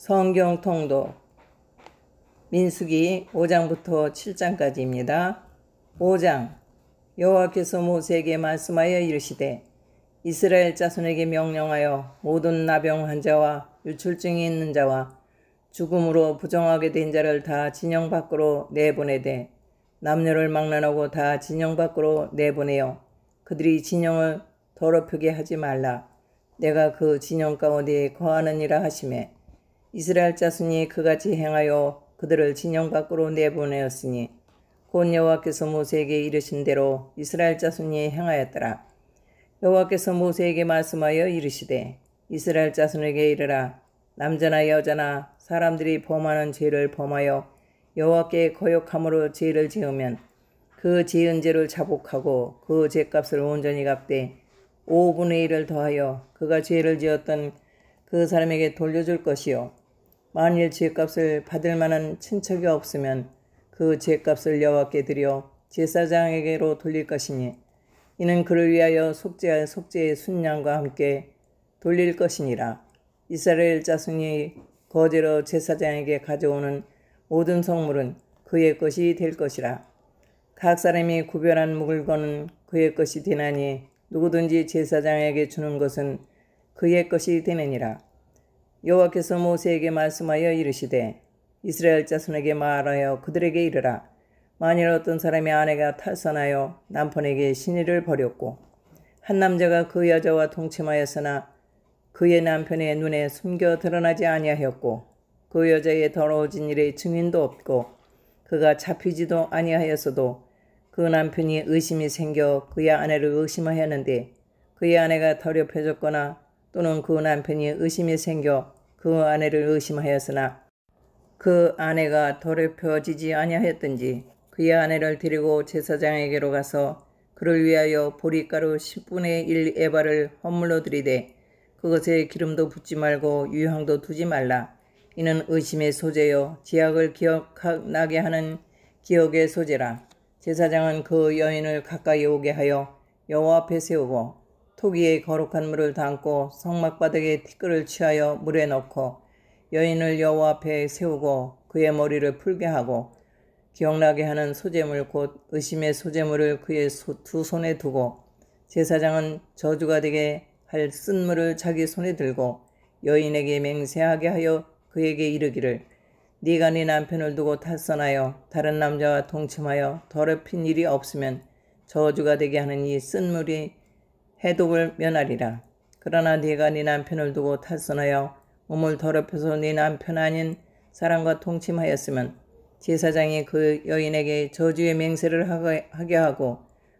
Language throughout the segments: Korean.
성경 통독 민수기 5장부터 7장까지입니다. 5장 여호와께서 모세에게 말씀하여 이르시되 이스라엘 자손에게 명령하여 모든 나병 환자와 유출증이 있는 자와 죽음으로 부정하게 된 자를 다 진영 밖으로 내보내되 남녀를 막론하고 다 진영 밖으로 내보내어 그들이 진영을 더럽히게 하지 말라. 내가 그 진영 가운데 거하느니라 하시매 이스라엘 자손이 그같이 행하여 그들을 진영 밖으로 내보내었으니 곧 여호와께서 모세에게 이르신 대로 이스라엘 자손이 행하였더라. 여호와께서 모세에게 말씀하여 이르시되 이스라엘 자손에게 이르라. 남자나 여자나 사람들이 범하는 죄를 범하여 여호와께 거역함으로 죄를 지으면 그 지은 죄를 자복하고 그 죄값을 온전히 갚되 5분의 1을 더하여 그가 죄를 지었던 그 사람에게 돌려줄 것이요 만일 죄값을 받을 만한 친척이 없으면 그 죄값을 여호와께 드려 제사장에게로 돌릴 것이니 이는 그를 위하여 속죄할 속죄의 순양과 함께 돌릴 것이니라. 이스라엘 자손이 거제로 제사장에게 가져오는 모든 성물은 그의 것이 될 것이라. 각 사람이 구별한 물건은 그의 것이 되나니 누구든지 제사장에게 주는 것은 그의 것이 되느니라. 여호와께서 모세에게 말씀하여 이르시되 이스라엘 자손에게 말하여 그들에게 이르라. 만일 어떤 사람의 아내가 탈선하여 남편에게 시내를 버렸고 한 남자가 그 여자와 동침하였으나 그의 남편의 눈에 숨겨 드러나지 아니하였고 그 여자의 더러워진 일의 증인도 없고 그가 잡히지도 아니하였어도 그 남편이 의심이 생겨 그의 아내를 의심하였는데 그의 아내가 더럽혀졌거나 또는 그 남편이 의심이 생겨 그 아내를 의심하였으나 그 아내가 더럽혀지지 아니하였든지 그의 아내를 데리고 제사장에게로 가서 그를 위하여 보리가루 10분의 1 에바를 헌물로 드리되 그것에 기름도 붓지 말고 유향도 두지 말라. 이는 의심의 소재요 지약을 기억나게 하는 기억의 소재라. 제사장은 그 여인을 가까이 오게 하여 여호와 앞에 세우고 토기에 거룩한 물을 담고 성막바닥에 티끌을 취하여 물에 넣고 여인을 여호와 앞에 세우고 그의 머리를 풀게 하고 기억나게 하는 소재물 곧 의심의 소재물을 그의 두 손에 두고 제사장은 저주가 되게 할 쓴물을 자기 손에 들고 여인에게 맹세하게 하여 그에게 이르기를 네가 네 남편을 두고 탈선하여 다른 남자와 동침하여 더럽힌 일이 없으면 저주가 되게 하는 이 쓴물이 해독을 면하리라. 그러나 네가 네 남편을 두고 탈선하여 몸을 더럽혀서 네 남편 아닌 사람과 동침하였으면 제사장이 그 여인에게 저주의 맹세를 하게 하고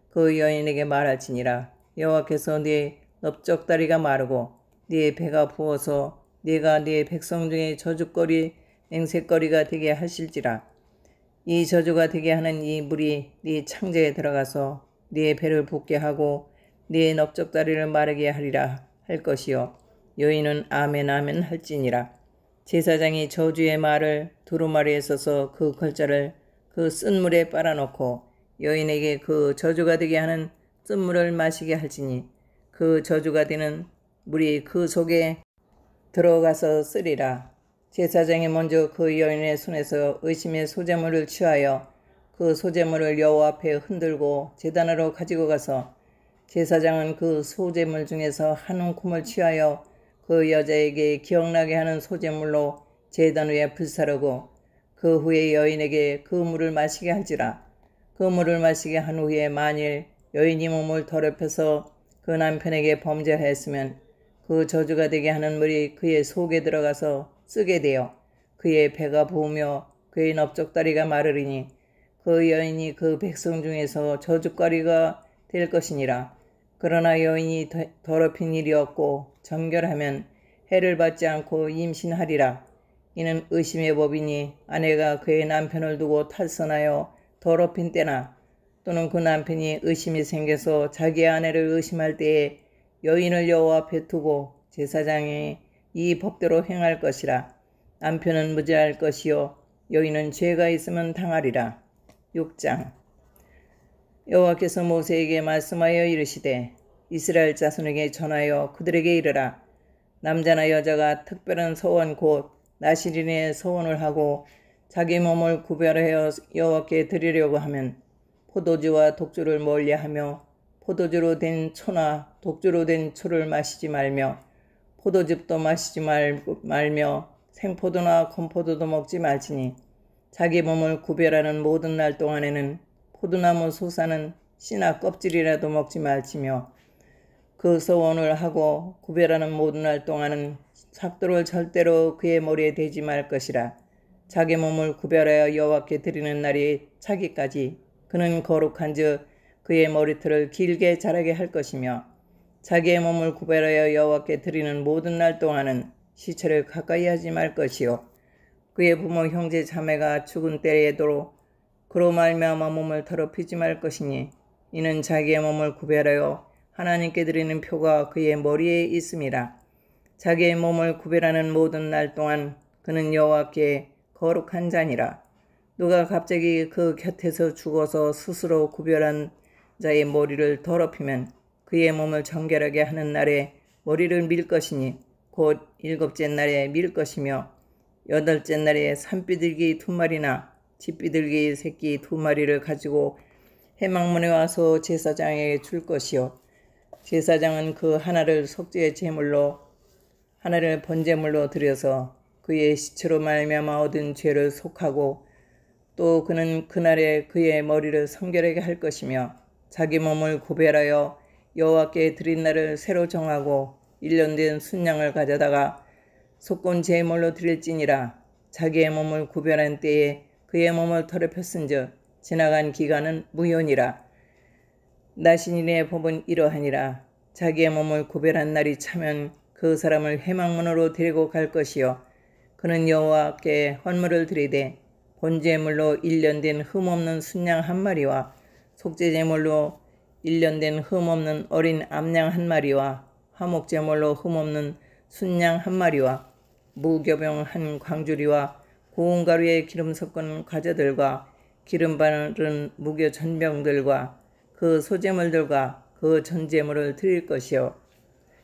그 여인에게 말할지니라. 여호와께서 네 넓적다리가 마르고 네 배가 부어서 네가 네 백성 중에 저주거리 맹세거리가 되게 하실지라. 이 저주가 되게 하는 이 물이 네 창자에 들어가서 네 배를 붓게 하고 네 넓적다리를 마르게 하리라 할 것이요 여인은 아멘 아멘 할지니라. 제사장이 저주의 말을 두루마리에 써서 그 글자를 그 쓴물에 빨아놓고 여인에게 그 저주가 되게 하는 쓴물을 마시게 할지니 그 저주가 되는 물이 그 속에 들어가서 쓰리라. 제사장이 먼저 그 여인의 손에서 의심의 소재물을 취하여 그 소재물을 여호와 앞에 흔들고 제단으로 가지고 가서 제사장은 그 소재물 중에서 한 움큼을 취하여 그 여자에게 기억나게 하는 소재물로 제단 위에 불사르고 그 후에 여인에게 그 물을 마시게 할지라. 그 물을 마시게 한 후에 만일 여인이 몸을 더럽혀서 그 남편에게 범죄하였으면 그 저주가 되게 하는 물이 그의 속에 들어가서 쓰게 되어 그의 배가 부으며 그의 넓적다리가 마르리니 그 여인이 그 백성 중에서 저주거리가 될 것이니라. 그러나 여인이 더럽힌 일이 없고 정결하면 해를 받지 않고 임신하리라. 이는 의심의 법이니 아내가 그의 남편을 두고 탈선하여 더럽힌 때나 또는 그 남편이 의심이 생겨서 자기의 아내를 의심할 때에 여인을 여호와 앞에 두고 제사장이 이 법대로 행할 것이라. 남편은 무죄할 것이요 여인은 죄가 있으면 당하리라. 6장 여호와께서 모세에게 말씀하여 이르시되 이스라엘 자손에게 전하여 그들에게 이르라. 남자나 여자가 특별한 서원 곧 나시린의 서원을 하고 자기 몸을 구별하여 여호와께 드리려고 하면 포도주와 독주를 멀리하며 포도주로 된 초나 독주로 된 초를 마시지 말며 포도즙도 마시지 말며 생포도나 건포도도 먹지 말지니 자기 몸을 구별하는 모든 날 동안에는 포도나무 솟아는 씨나 껍질이라도 먹지 말지며 그 서원을 하고 구별하는 모든 날 동안은 삭도를 절대로 그의 머리에 대지 말 것이라. 자기 몸을 구별하여 여호와께 드리는 날이 차기까지 그는 거룩한즉 그의 머리털을 길게 자라게 할 것이며 자기의 몸을 구별하여 여호와께 드리는 모든 날 동안은 시체를 가까이 하지 말 것이요 그의 부모 형제 자매가 죽은 때에도 그로 말미암아 몸을 더럽히지 말 것이니 이는 자기의 몸을 구별하여 하나님께 드리는 표가 그의 머리에 있음이라. 자기의 몸을 구별하는 모든 날 동안 그는 여호와께 거룩한 자니라. 누가 갑자기 그 곁에서 죽어서 스스로 구별한 자의 머리를 더럽히면 그의 몸을 정결하게 하는 날에 머리를 밀 것이니 곧 7째 날에 밀 것이며 8째 날에 산비둘기 2마리나 집비둘기 새끼 2마리를 가지고 회막문에 와서 제사장에게 줄 것이요 제사장은 그 하나를 속죄의 제물로 하나를 번제물로 드려서 그의 시체로 말미암아 얻은 죄를 속하고 또 그는 그날에 그의 머리를 성결하게 할 것이며 자기 몸을 구별하여 여호와께 드린 날을 새로 정하고 1년 된 순양을 가져다가 속건 제물로 드릴지니라. 자기의 몸을 구별한 때에 그의 몸을 더럽혔은즉 지나간 기간은 무효니라. 나신인의 법은 이러하니라. 자기의 몸을 구별한 날이 차면 그 사람을 회막문으로 데리고 갈 것이요 그는 여호와께 헌물을 드리되 번제물로 1년 된 흠없는 순양 1마리와 속죄제물로 1년 된 흠없는 어린 암양 1마리와 화목제물로 흠없는 순양 1마리와 무교병 1광주리와 고운 가루에 기름 섞은 과자들과 기름 바른 무교 전병들과 그 소제물들과 그 전제물을 드릴 것이요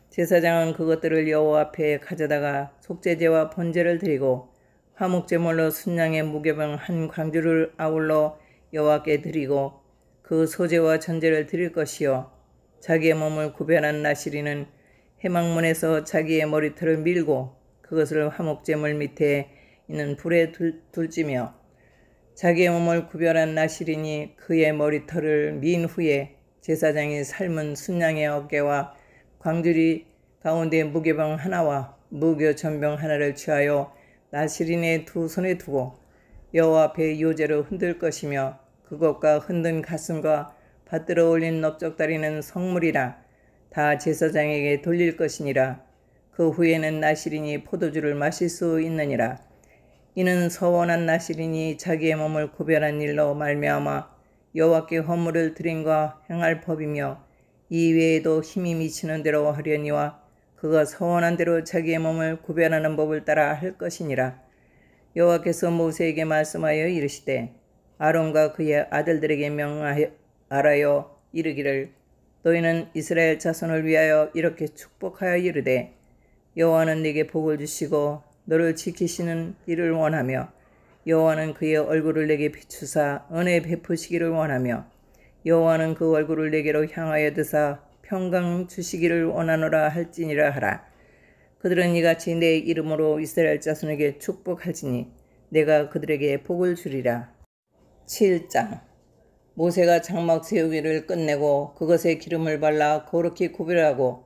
제사장은 그것들을 여호와 앞에 가져다가 속죄제와 번제를 드리고 화목제물로 순양의 무교병 1광주를 아울러 여호와께 드리고 그 소제와 전제를 드릴 것이요 자기의 몸을 구별한 나시리는 회막문에서 자기의 머리털을 밀고 그것을 화목제물 밑에 있는 불에 둘지며 자기의 몸을 구별한 나시린이 그의 머리털을 민 후에 제사장이 삶은 순양의 어깨와 광주리 가운데 무교병 하나와 무교 전병 하나를 취하여 나시린의 2손에 두고 여호와 앞에 요제로 흔들 것이며 그것과 흔든 가슴과 받들어 올린 넓적다리는 성물이라 다 제사장에게 돌릴 것이니라. 그 후에는 나시린이 포도주를 마실 수 있느니라. 이는 서원한 나시린이 자기의 몸을 구별한 일로 말미암아 여호와께 헌물을 드림과 행할 법이며 이 외에도 힘이 미치는 대로 하려니와 그가 서원한 대로 자기의 몸을 구별하는 법을 따라 할 것이니라. 여호와께서 모세에게 말씀하여 이르시되 아론과 그의 아들들에게 명하여 이르기를 너희는 이스라엘 자손을 위하여 이렇게 축복하여 이르되 여호와는 네게 복을 주시고 너를 지키시는 일을 원하며 여호와는 그의 얼굴을 내게 비추사 은혜 베푸시기를 원하며 여호와는 그 얼굴을 내게로 향하여 드사 평강 주시기를 원하노라 할지니라 하라. 그들은 이같이 내 이름으로 이스라엘 자손에게 축복할지니 내가 그들에게 복을 주리라. 7장 모세가 장막 세우기를 끝내고 그것에 기름을 발라 거룩히 구별하고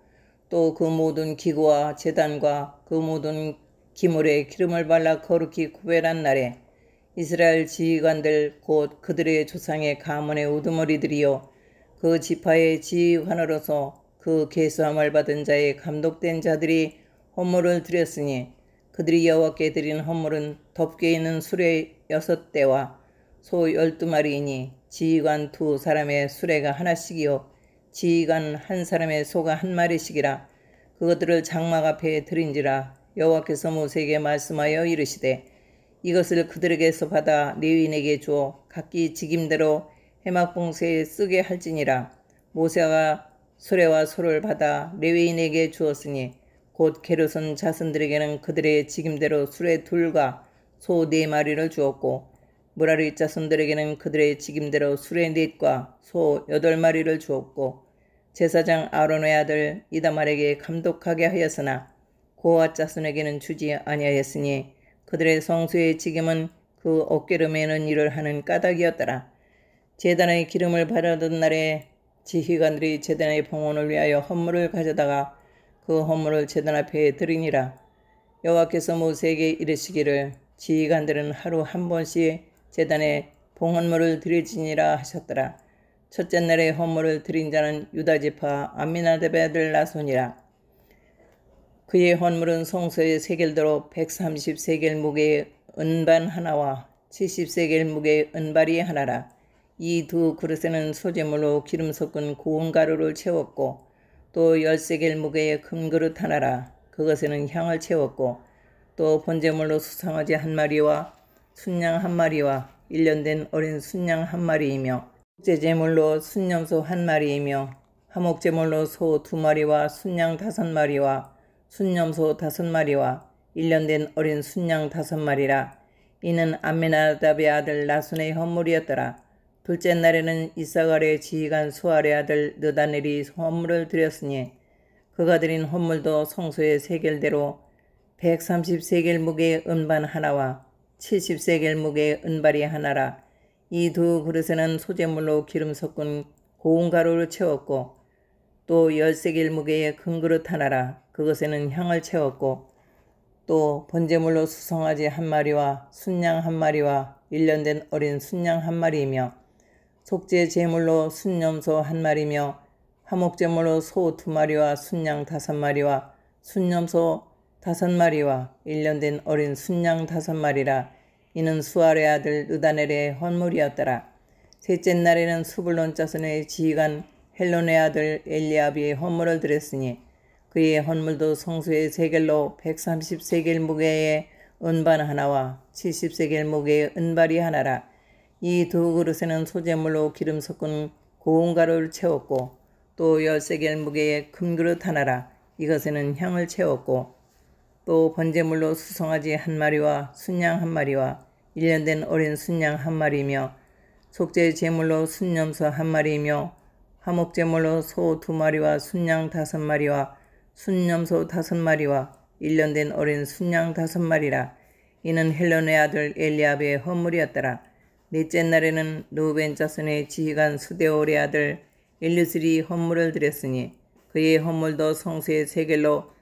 또 그 모든 기구와 제단과 그 모든 기물에 기름을 발라 거룩히 구별한 날에 이스라엘 지휘관들 곧 그들의 조상의 가문의 우두머리들이요 그 지파의 지휘관으로서 그 계수함을 받은 자의 감독된 자들이 헌물을 드렸으니 그들이 여호와께 드린 헌물은 덮개 있는 수레 6대와 소 12마리이니 지휘관 2사람의 수레가 하나씩이요 지휘관 1사람의 소가 1마리씩이라. 그것들을 장막 앞에 드린지라. 여호와께서 모세에게 말씀하여 이르시되 이것을 그들에게서 받아 레위인에게 주어 각기 직임대로 회막봉쇄에 쓰게 할지니라. 모세가 수레와 소를 받아 레위인에게 주었으니 곧 게르손 자손들에게는 그들의 직임대로 수레 둘과 소 4마리를 주었고 무라리 자손들에게는 그들의 직임대로 수레 넷과 소 8마리를 주었고 제사장 아론의 아들 이다말에게 감독하게 하였으나 고앗 자손에게는 주지 아니하였으니 그들의 성소의 직임은 그 어깨를 매는 일을 하는 까닭이었더라. 제단의 기름을 바르던 날에 지휘관들이 제단의 봉헌을 위하여 헌물을 가져다가 그 헌물을 제단 앞에 드리니라. 여호와께서 모세에게 이르시기를 지휘관들은 하루 한 번씩 제단에 봉헌물을 드릴지니라 하셨더라. 첫째 날에 헌물을 드린 자는 유다지파 암미나답의 아들 나손이라. 그의 헌물은 성소의 세겔대로 130세겔 무게의 은반 하나와 70세겔 무게의 은발이 하나라. 이 두 그릇에는 소재물로 기름 섞은 고운 가루를 채웠고 또 10세겔 무게의 금 그릇 하나라. 그것에는 향을 채웠고 또 번제물로 수송아지 1마리와 순양 1마리와 1년 된 어린 순양 1마리이며 속죄제물로 순염소 1마리이며 화목제물로 소 2마리와 순양 5마리와 순염소 5마리와 1년 된 어린 순양 5마리라. 이는 암미나답의 아들 나손의 헌물이었더라. 둘째 날에는 이사갈의 지휘관 수알의 아들 느다넬이 헌물을 드렸으니 그가 드린 헌물도 성소의 세겔대로 130세겔 무게의 은반 하나와 70세겔 무게의 은발이 하나라. 이 두 그릇에는 소재물로 기름 섞은 고운 가루를 채웠고 또 10세겔 무게의 금 그릇 하나라. 그것에는 향을 채웠고 또 번제물로 수송아지 1마리와 순양 1마리와 1년 된 어린 순양 1마리이며 속죄 제물로 순염소 1마리며 화목제물로 소 2마리와 순양 5마리와 순염소 5마리와 1년 된 어린 순양 5마리라. 이는 수알의 아들 느다넬의 헌물이었더라. 셋째 날에는 수불론 자손의 지휘관 헬론의 아들 엘리압이 헌물을 드렸으니 그의 헌물도 성소의 세겔로 130세겔 무게의 은반 하나와 70세겔 무게의 은발이 하나라. 이 두 그릇에는 소재물로 기름 섞은 고운 가루를 채웠고 또 10세겔 무게의 금 그릇 하나라. 이것에는 향을 채웠고 또 번제물로 수송아지 1마리와 순양 1마리와 1년 된 어린 순양 1마리이며 속죄 제물로 순염소 1마리이며 화목제물로 소 2마리와 순양 5마리와 순염소 5마리와 1년 된 어린 순양 5마리라. 이는 헬론의 아들 엘리압의 헌물이었더라. 넷째 날에는 르우벤 자손의 지휘관 수데올의 아들 엘리스리 헌물을 드렸으니 그의 헌물도 성소의 세겔로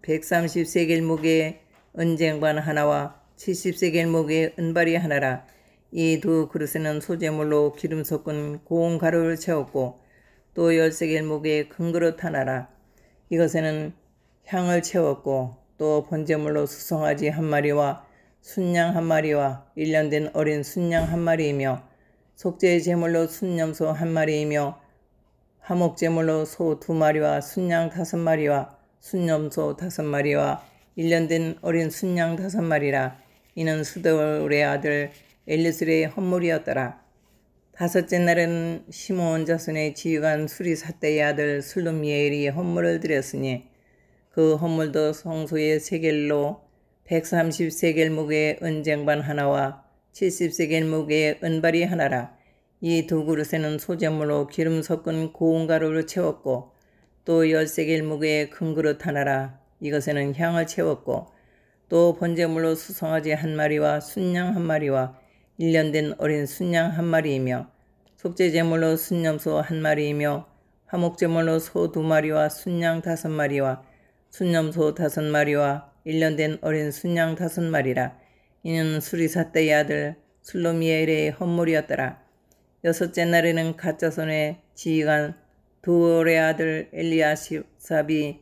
130세겔 무게의 은쟁반 하나와 70세겔 무게의 은발이 하나라. 이 두 그릇에는 소재물로 기름 섞은 고운 가루를 채웠고 또 10세겔 무게의 금 그릇 하나라. 이것에는 향을 채웠고 또 번제물로 수송아지 1마리와 순양 1마리와 1년 된 어린 순양 1마리이며 속죄 제물로 순염소 1마리이며 화목제물로 소 2마리와 순양 5마리와 순염소 5마리와 1년 된 어린 순양 5마리라. 이는 수데올의 아들 엘리슬의 헌물이었더라. 다섯째 날에는 시므온 자손의 지휘관 수리사대의 아들 슬루미엘이 헌물을 드렸으니 그 헌물도 성소의 세겔로 130세겔 무게의 은쟁반 하나와 70세겔 무게의 은발이 하나라. 이 두 그릇에는 소재물로 기름 섞은 고운 가루를 채웠고 또 10세겔 무게의 금 그릇 하나라. 이것에는 향을 채웠고 또 번제물로 수송아지 1마리와 순양 1마리와 1년 된 어린 순양 1마리이며 속죄제물로 순염소 1마리이며 화목제물로 소 2마리와 순양 5마리와 순염소 5마리와 1년 된 어린 순양 5마리라. 이는 수리사대의 아들 슬로미엘의 헌물이었더라. 여섯째 날에는 갓자손의 지휘관 두올의 아들 엘리아삽이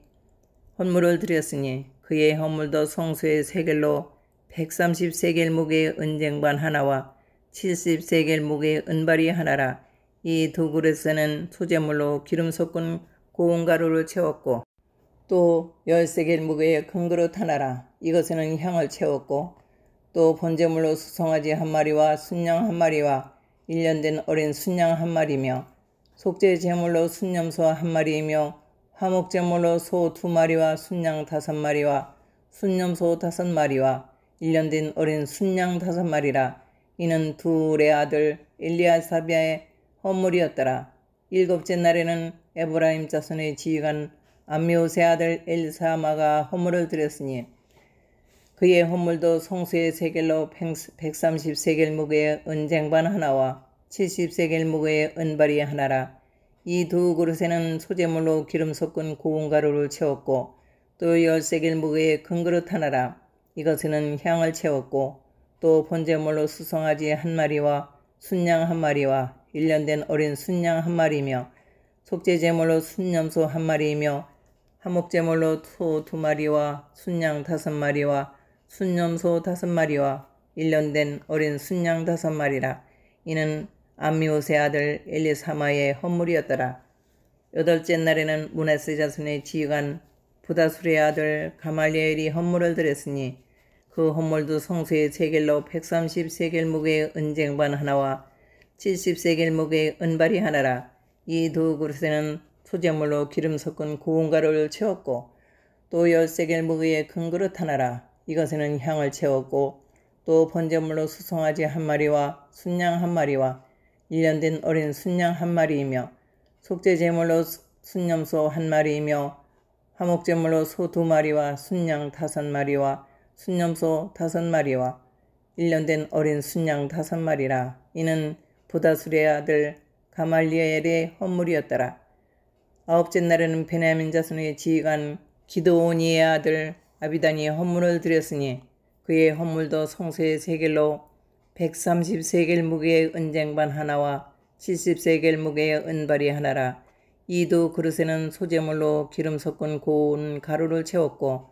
헌물을 드렸으니 그의 헌물도 성소의 세겔로 130세겔 무게의 은쟁반 하나와 70세겔 무게의 은발이 하나라. 이 두 그릇에는 소재물로 기름 섞은 고운 가루를 채웠고 또 10세겔 무게의 금 그릇 하나라. 이것에는 향을 채웠고 또 번제물로 수송아지 1마리와 순양 1마리와 1년 된 어린 순양 1마리며 속죄 제물로 순염소 1마리이며 화목제물로 소 2마리와 순양 5마리와 순염소 5마리와 1년 된 어린 순양 5마리라. 이는 둘의 아들 엘리아사비아의 헌물이었더라. 일곱째 날에는 에브라임 자손의 지휘관 암미오스의 아들 엘사마가 헌물을 드렸으니 그의 헌물도 성수의 세겔로 130세겔 무게의 은쟁반 하나와 70세겔 무게의 은발이 하나라. 이 두 그릇에는 소재물로 기름 섞은 고운 가루를 채웠고 또 10세겔 무게의 큰 그릇 하나라. 이것에는 향을 채웠고 또 번제물로 수송아지 1마리와 순양 1마리와 1년 된 어린 순양 1마리며 속죄제물로 순염소 1마리이며 화목제물로 소 2마리와 순양 5마리와 순염소 5마리와 1년 된 어린 순양 5마리라. 이는 암미오스의 아들 엘리사마의 헌물이었더라. 여덟째 날에는 므낫세 자손의 지휘관 부다술의 아들 가말리엘이 헌물을 드렸으니 그 헌물도 성소의 세겔로 130세겔 무게의 은쟁반 하나와 70세겔 무게의 은발이 하나라. 이 두 그릇에는 소재물로 기름 섞은 고운 가루를 채웠고 또 10세겔 무게의 큰 그릇 하나라. 이것에는 향을 채웠고 또 번제물로 수송아지 1마리와 순양 1마리와 1년 된 어린 순양 1마리이며 속죄제물로 순염소 1마리이며 화목제물로 소 2마리와 순양 5마리와 순염소 5마리와 1년 된 어린 순양 5마리라. 이는 부다술의 아들 가말리엘의 헌물이었더라. 아홉째 날에는 베냐민 자손의 지휘관 기드오니의 아들 아비다니의 헌물을 드렸으니 그의 헌물도 성소의 세겔로 130세겔 무게의 은쟁반 하나와 70세겔 무게의 은발이 하나라. 이 두 그릇에는 소재물로 기름 섞은 고운 가루를 채웠고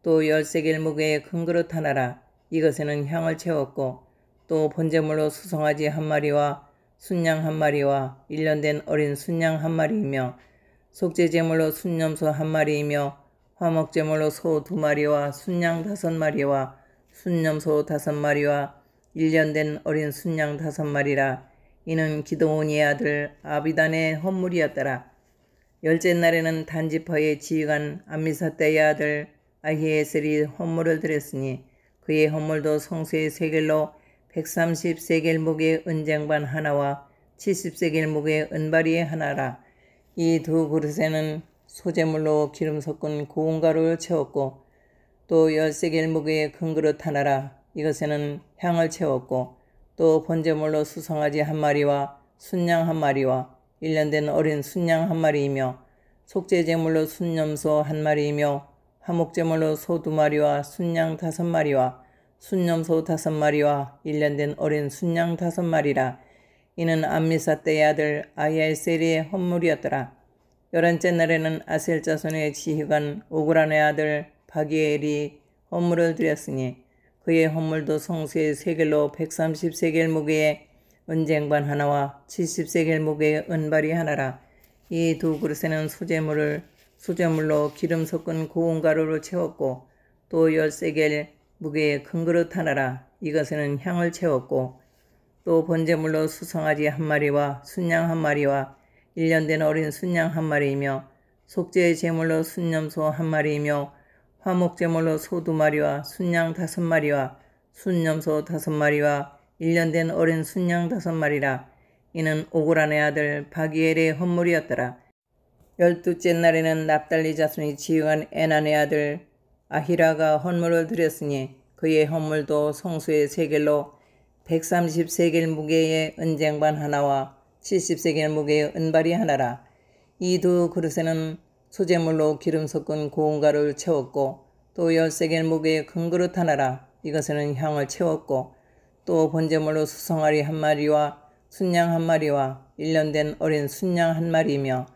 또 10세겔 무게의 큰 그릇 하나라. 이것에는 향을 채웠고 또 번제물로 수송아지 1마리와 순양 1마리와 1년 된 어린 순양 1마리이며 속죄제물로 순염소 1마리이며 화목제물로 소 2마리와 순양 5마리와 순염소 5마리와 1년 된 어린 순양 5마리라. 이는 기드오니의 아들 아비단의 헌물이었더라. 열째 날에는 단지파의 지휘관 암미사대의 아들 아히에셀이 헌물을 드렸으니 그의 헌물도 성소의 세겔로 130세겔 무게의 은쟁반 하나와 70세겔 무게의 은발이 하나라. 이 두 그릇에는 소재물로 기름 섞은 고운 가루를 채웠고 또 10세겔 무게의 큰 그릇 하나라. 이것에는 향을 채웠고 또 번제물로 수송아지 1마리와 순양 1마리와 1년 된 어린 순양 1마리이며 속죄제물로 순염소 1마리이며 화목제물로 소 2마리와 순양 5마리와 순염소 5마리와 1년 된 어린 순양 5마리라. 이는 암미사대의 아들 아히에셀의 헌물이었더라. 열한째 날에는 아셀 자손의 지휘관 오그란의 아들 바기엘이 헌물을 드렸으니 그의 헌물도 성소의 세겔로 130세겔 무게의 은쟁반 하나와 70세겔 무게의 은발이 하나라. 이 두 그릇에는 소재물로 기름 섞은 고운 가루를 채웠고 또 10세겔 무게의 큰 그릇 하나라. 이것에는 향을 채웠고 또 번제물로 수송아지 1마리와 순양 1마리와 1년 된 어린 순양 1마리이며 속죄의 제물로 순염소 1마리이며 화목제물로 소 2마리와 순양 5마리와 순염소 5마리와 1년 된 어린 순양 5마리라. 이는 오그란의 아들 바기엘의 헌물이었더라. 12째 날에는 납달리 자손의 지휘관 에난의 아들 아히라가 헌물을 드렸으니 그의 헌물도 성소의 세겔로 130세겔 무게의 은쟁반 하나와 70세겔 무게의 은발이 하나라. 이 두 그릇에는 소재물로 기름 섞은 고운 가루를 채웠고 또 10세겔 무게의 큰 그릇 하나라. 이것에는 향을 채웠고 또 번제물로 수송아리 1마리와 순양 1마리와 1년 된 어린 순양 1마리이며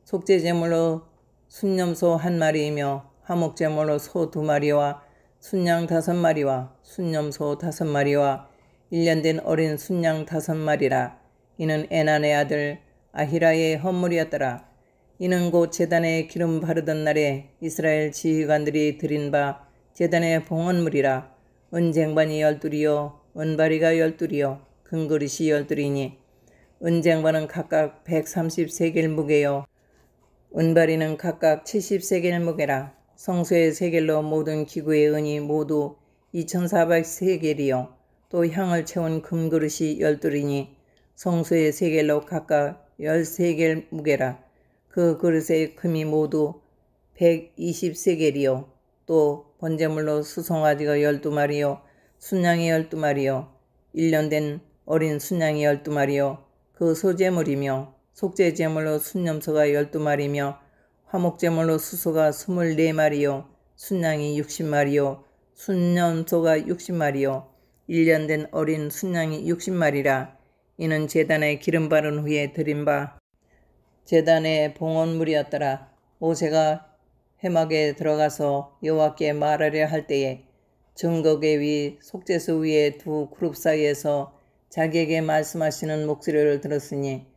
속죄제물로 순염소 1마리이며 화목제물로 소 2마리와 순양 5마리와 순염소 5마리와 1년 된 어린 순양 5마리라. 이는 에난의 아들 아히라의 헌물이었더라. 이는 곧 제단에 기름 바르던 날에 이스라엘 지휘관들이 드린 바 제단의 봉헌물이라. 은쟁반이 12이요 은바리가 12이요 큰 그릇이 12이니 은쟁반은 각각 130세겔 무게요 은바리는 각각 70세겔 무게라. 성소의 세겔로 모든 기구의 은이 모두 2400세겔이요. 또 향을 채운 금그릇이 12이니 성소의 세겔로 각각 10세겔 무게라. 그 그릇의 금이 모두 120세겔이요. 또 번제물로 수송아지가 12마리요. 순양이 12마리요. 1년 된 어린 순양이 12마리요. 그 소제물이며 속죄제물로 순염소가 12마리며 화목제물로 수소가 24마리요. 순양이 60마리요. 순염소가 60마리요. 1년 된 어린 순양이 60마리라. 이는 제단에 기름 바른 후에 드린 바 제단의 봉헌물이었더라. 모세가 회막에 들어가서 여호와께 말하려 할 때에 증거궤 위 속죄소 위에 두 그룹 사이에서 자기에게 말씀하시는 목소리를 들었으니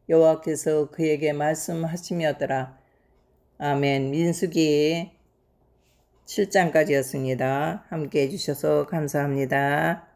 여호와께서 그에게 말씀하심이었더라. 아멘. 민수기 7장까지였습니다. 함께 해주셔서 감사합니다.